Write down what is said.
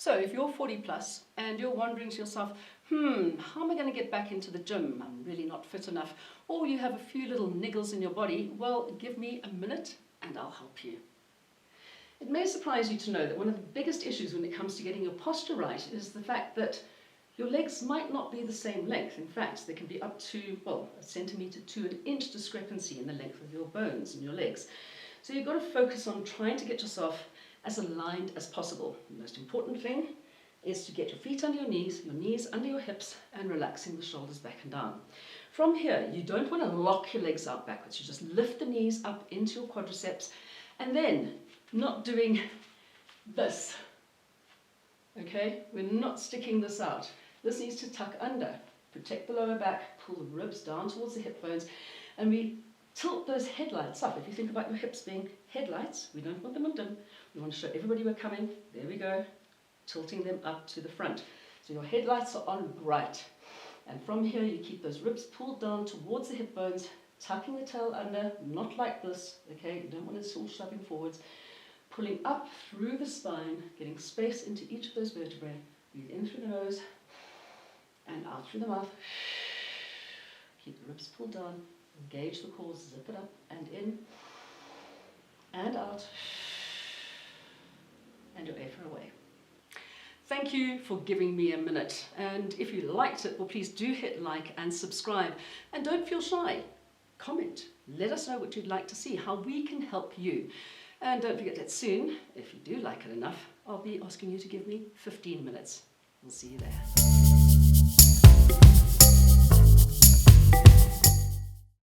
So if you're 40 plus and you're wondering to yourself, how am I going to get back into the gym? I'm really not fit enough. Or you have a few little niggles in your body, well, give me a minute and I'll help you. It may surprise you to know that one of the biggest issues when it comes to getting your posture right is the fact that your legs might not be the same length. In fact, there can be up to, well, a centimetre to an inch discrepancy in the length of your bones in your legs. So you've got to focus on trying to get yourself as aligned as possible. The most important thing is to get your feet under your knees under your hips, and relaxing the shoulders back and down. From here, you don't want to lock your legs out backwards. You just lift the knees up into your quadriceps, and then not doing this. Okay, we're not sticking this out. This needs to tuck under. Protect the lower back, pull the ribs down towards the hip bones, and we tilt those headlights up. If you think about your hips being headlights, we don't want them on dim. We want to show everybody we're coming. There we go. Tilting them up to the front. So your headlights are on bright. And from here, you keep those ribs pulled down towards the hip bones, tucking the tail under, not like this, okay? You don't want it all shoving forwards. Pulling up through the spine, getting space into each of those vertebrae. Breathe in through the nose and out through the mouth. Keep the ribs pulled down. Engage the core, zip it up and in and out, and you're air away. Thank you for giving me a minute, and if you liked it, well, please do hit like and subscribe, and don't feel shy. Comment, let us know what you'd like to see, how we can help you, and don't forget that soon, if you do like it enough, I'll be asking you to give me 15 minutes. We'll see you there.